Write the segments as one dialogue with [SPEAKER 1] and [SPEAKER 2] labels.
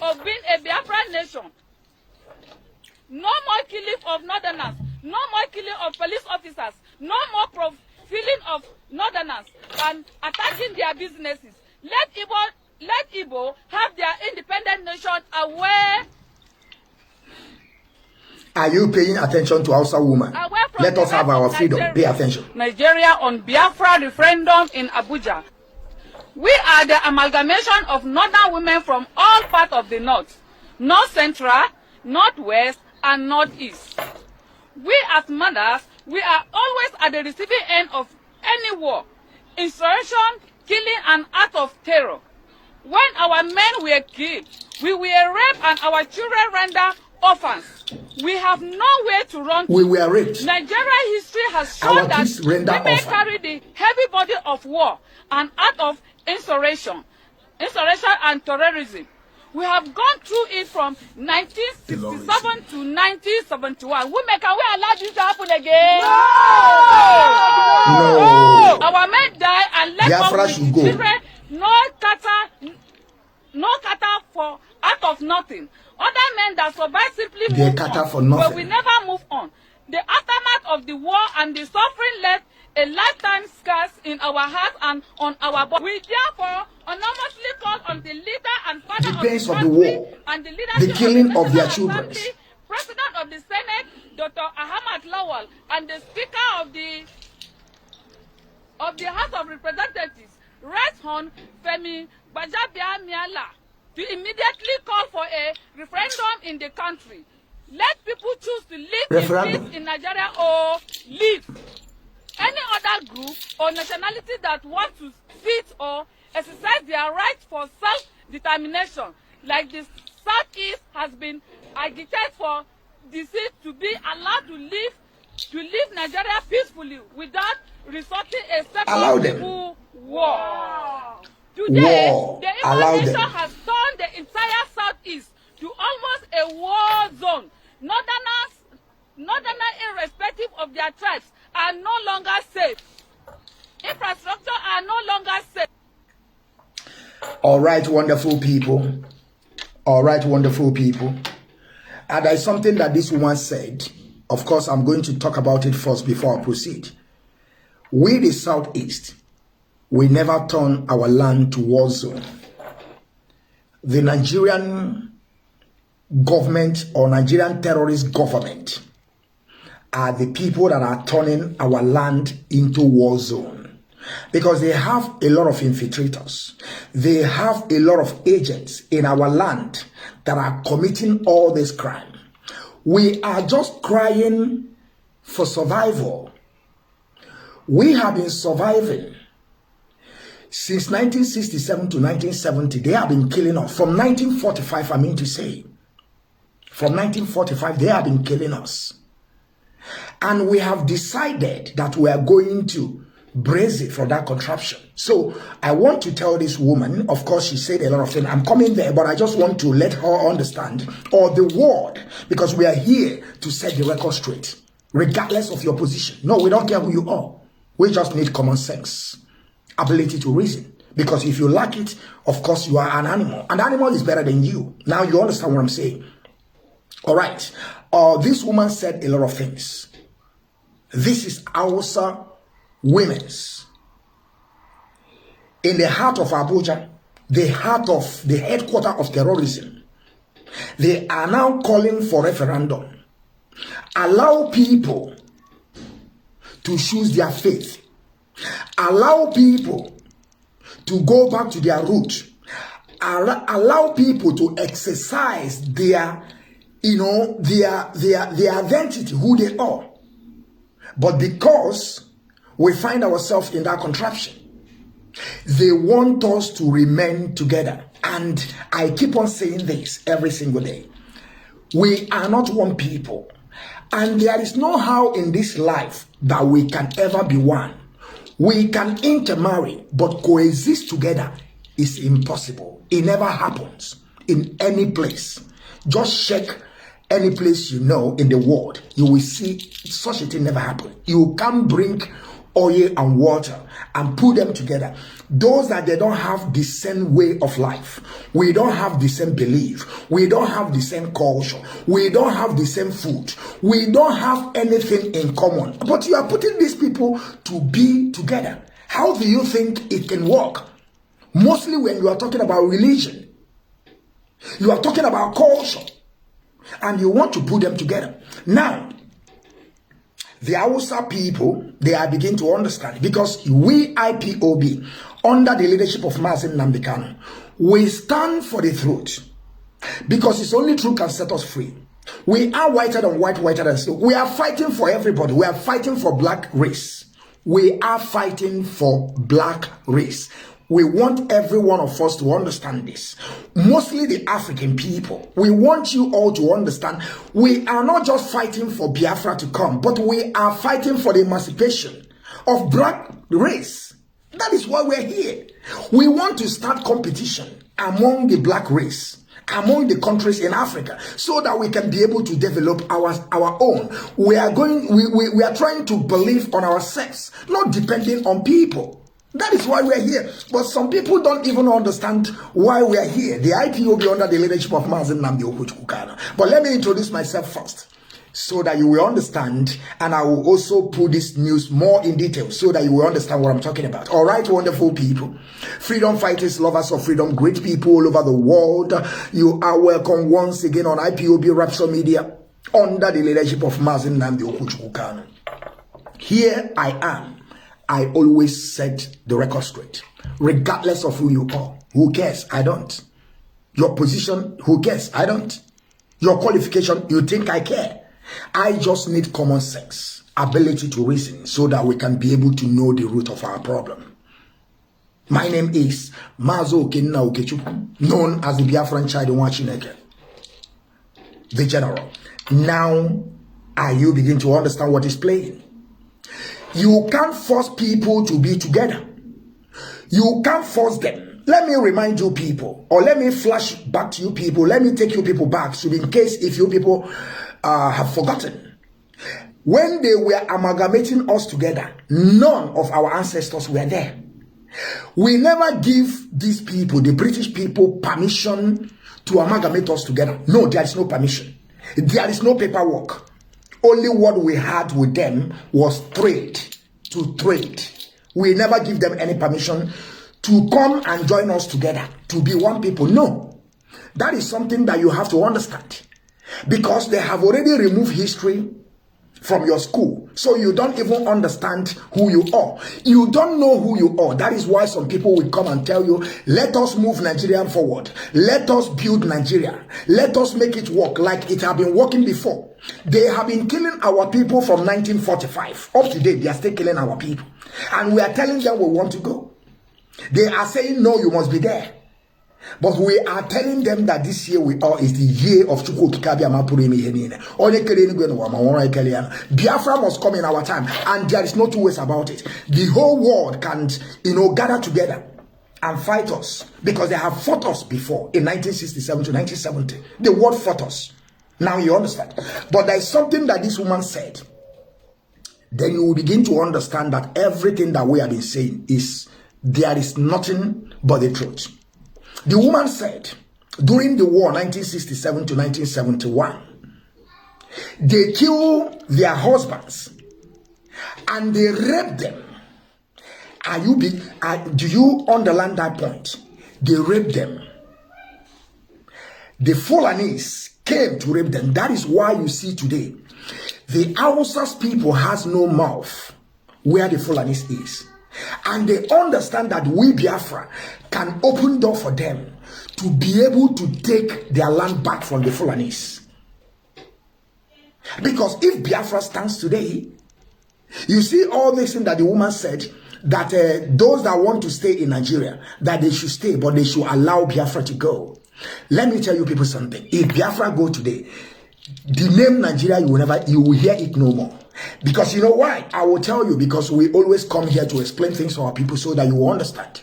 [SPEAKER 1] of being a Biafran nation. No more killing of northerners, no more killing of police officers, no more profiling of northerners and attacking their businesses. Let Igbo have their independent nation away.
[SPEAKER 2] Are you paying attention to Hausa woman? Let us have our freedom. Pay attention.
[SPEAKER 1] Nigeria on Biafra referendum in Abuja. We are the amalgamation of northern women from all parts of the north, north central, northwest, and northeast. We as mothers, we are always at the receiving end of any war, insurrection, killing, and act of terror. When our men were killed, we were raped and our children rendered orphans. We have nowhere to run to.
[SPEAKER 2] We were raped.
[SPEAKER 1] Nigerian history has shown that women carry the heavy burden of war and act of insurrection and terrorism. We have gone through it from 1967 to 1971. Women, can we allow this to happen again?
[SPEAKER 2] No.
[SPEAKER 1] Our men die and left us with children, no kata for out of nothing. Other men that survive simply move on, but we never move on. The aftermath of the war and the suffering left a lifetime scars in our hearts and on our body. We therefore anonymously call on the leader and father of the country and the leadership
[SPEAKER 2] the killing
[SPEAKER 1] of
[SPEAKER 2] their children,
[SPEAKER 1] Assembly, President of the Senate, Dr. Ahmad Lawal, and the Speaker of the House of Representatives, Reshon Femi Bajabiamiala, to immediately call for a referendum in the country. Let people choose to live in peace in Nigeria or leave. Any other group or nationality that wants to sit or exercise their right for self-determination, like the Southeast has been agitated for the seat to be allowed to live Nigeria peacefully without resorting a second war. Today, the Igbo nation has turned the entire Southeast to almost a war zone. Northerners, irrespective of their tribes, are no longer safe. Infrastructure are no longer safe.
[SPEAKER 2] All right, wonderful people. All right, wonderful people. And there's something that this woman said. Of course, I'm going to talk about it first before I proceed. We, the Southeast, we never turn our land to war zone. The Nigerian government or Nigerian terrorist government are the people that are turning our land into war zone, because they have a lot of infiltrators. They have a lot of agents in our land that are committing all this crime. We are just crying for survival. We have been surviving since 1967 to 1970. They have been killing us. From 1945, I mean to say, from 1945, they have been killing us. And we have decided that we are going to brace it for that contraption. So I want to tell this woman, of course, she said a lot of things. I'm coming there, but I just want to let her understand, or the world, because we are here to set the record straight, regardless of your position. No, we don't care who you are. We just need common sense, ability to reason. Because if you lack it, of course, you are an animal. An animal is better than you. Now you understand what I'm saying. All right. This woman said a lot of things. This is Hausa women's. In the heart of Abuja, the heart of the headquarters of terrorism, they are now calling for referendum. Allow people to choose their faith. Allow people to go back to their root. Allow people to exercise their, their identity, who they are. But because we find ourselves in that contraption, they want us to remain together. And I keep on saying this every single day. We are not one people. And there is no how in this life that we can ever be one. We can intermarry, but coexist together is impossible. It never happens in any place. Just check any place you know in the world, you will see such a thing never happen. You can't bring oil and water and put them together. Those that they don't have the same way of life, we don't have the same belief, we don't have the same culture, we don't have the same food, we don't have anything in common, but you are putting these people to be together. How do you think it can work? Mostly when you are talking about religion, you are talking about culture, and you want to put them together. Now, the Hausa people, they are beginning to understand, because we IPOB, under the leadership of Mazi Nnamdi Kanu, we stand for the truth, because it's only truth can set us free. We are whiter than white, whiter than snow. We are fighting for everybody. We are fighting for black race. We are fighting for black race. We want every one of us to understand this. Mostly the African people. We want you all to understand we are not just fighting for Biafra to come, but we are fighting for the emancipation of black race. That is why we're here. We want to start competition among the black race, among the countries in Africa, so that we can be able to develop our own. We are trying to believe on ourselves, not depending on people. That is why we're here. But some people don't even understand why we're here. The IPOB under the leadership of Mazi Nnamdi. But let me introduce myself first, so that you will understand, and I will also put this news more in detail so that you will understand what I'm talking about. All right, wonderful people, freedom fighters, lovers of freedom, great people all over the world, you are welcome once again on IPOB Rapture Media under the leadership of Mazi Nnamdi. Here I am. I always set the record straight, regardless of who you are. Who cares? I don't. Your position, who cares? I don't. Your qualification, you think I care? I just need common sense, ability to reason, so that we can be able to know the root of our problem. My name is Mazo Okenna Okechukwu, known as the Biafran child in Wachineke, the general. Now, are you beginning to understand what is playing? You can't force people to be together. You can't force them. Let me remind you people, or let me flash back to you people. Let me take you people back, so in case if you people have forgotten. When they were amalgamating us together, none of our ancestors were there. We never give these people, the British people, permission to amalgamate us together. No, there is no permission. There is no paperwork. Only what we had with them was trade, to trade. We never give them any permission to come and join us together, to be one people. No. That is something that you have to understand. Because they have already removed history from your school. So you don't even understand who you are. You don't know who you are. That is why some people will come and tell you, let us move Nigeria forward. Let us build Nigeria. Let us make it work like it have been working before. They have been killing our people from 1945. Up to date, they are still killing our people. And we are telling them we want to go. They are saying, no, you must be there. But we are telling them that this year we are is the year of Chukwu Kikabi Amapurimi Henine. Biafra must come in our time, and there is no two ways about it. The whole world can, gather together and fight us, because they have fought us before in 1967 to 1970. The world fought us. Now you understand. But there is something that this woman said. Then you will begin to understand that everything that we have been saying is, there is nothing but the truth. The woman said, during the war 1967 to 1971, they killed their husbands and they raped them. Do you underline that point? They raped them. The Fulanis came to rape them. That is why you see today, the Hausa's people has no mouth where the Fulanis is. And they understand that we Biafra can open door for them to be able to take their land back from the Fulanis. Because if Biafra stands today, you see all this thing that the woman said, that those that want to stay in Nigeria, that they should stay, but they should allow Biafra to go. Let me tell you people something. If Biafra go today, the name Nigeria, you will hear it no more. Because you know why? I will tell you, because we always come here to explain things to our people so that you will understand.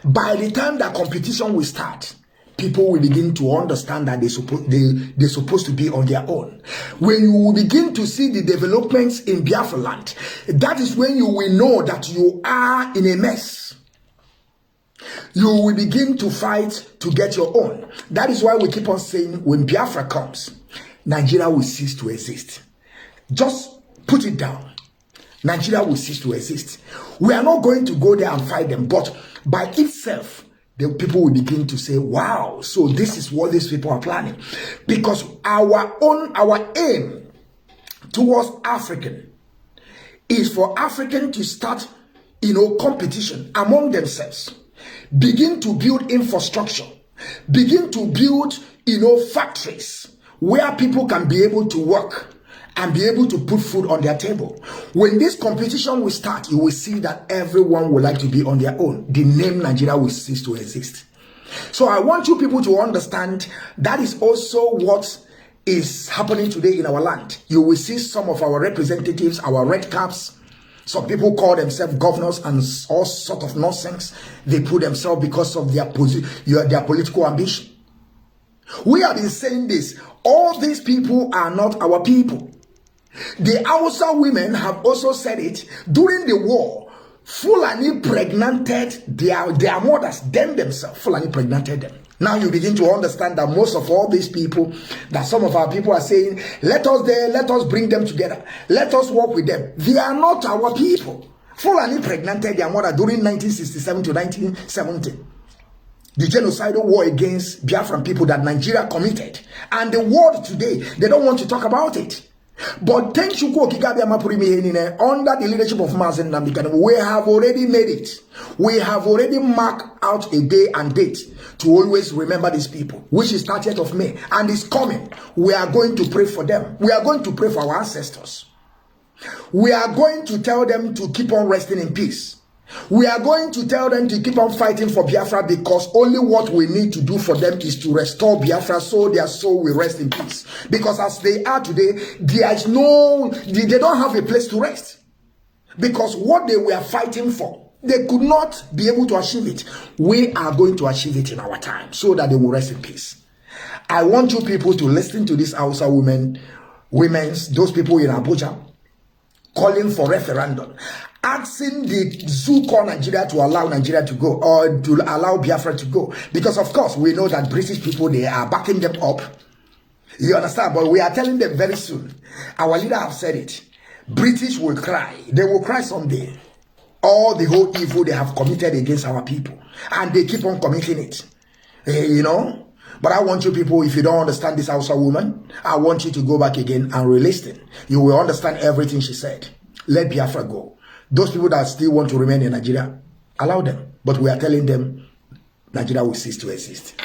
[SPEAKER 2] By the time that competition will start, people will begin to understand that they're supposed to be on their own. When you will begin to see the developments in Biafra land, that is when you will know that you are in a mess. You will begin to fight to get your own. That is why we keep on saying, when Biafra comes, Nigeria will cease to exist. Just put it down. Nigeria will cease to exist. We are not going to go there and fight them, but by itself, the people will begin to say, wow, so this is what these people are planning. Because our aim towards African is for African to start, competition among themselves. Begin to build infrastructure. Begin to build, factories where people can be able to work and be able to put food on their table. When this competition will start, you will see that everyone would like to be on their own. The name Nigeria will cease to exist. So I want you people to understand that is also what is happening today in our land. You will see some of our representatives, our red caps. Some people call themselves governors and all sort of nonsense. They put themselves because of their political ambition. We have been saying this. All these people are not our people. The Hausa women have also said it. During the war, Fulani pregnanted their mothers, themselves. Fulani pregnanted them. Now you begin to understand that most of all these people, that some of our people are saying, let us bring them together. Let us work with them. They are not our people. Fulani pregnanted their mother during 1967 to 1970. The genocidal war against Biafran people that Nigeria committed. And the world today, they don't want to talk about it. But thanks to under the leadership of Mazi and Nnamdi, we have already made it. We have already marked out a day and date to always remember these people, which is 30th of May, and it's coming. We are going to pray for them. We are going to pray for our ancestors. We are going to tell them to keep on resting in peace. We are going to tell them to keep on fighting for Biafra, because only what we need to do for them is to restore Biafra so their soul will rest in peace. Because as they are today, they don't have a place to rest. Because what they were fighting for, they could not be able to achieve it. We are going to achieve it in our time so that they will rest in peace. I want you people to listen to this Hausa those people in Abuja, calling for referendum, asking the zoo call Nigeria to allow Nigeria to go, or to allow Biafra to go. Because of course, we know that British people, they are backing them up. You understand? But we are telling them very soon. Our leader have said it. British will cry. They will cry someday. All the whole evil they have committed against our people. And they keep on committing it. But I want you people, if you don't understand this Hausa woman, I want you to go back again and re-listen. You will understand everything she said. Let Biafra go. Those people that still want to remain in Nigeria, allow them. But we are telling them Nigeria will cease to exist.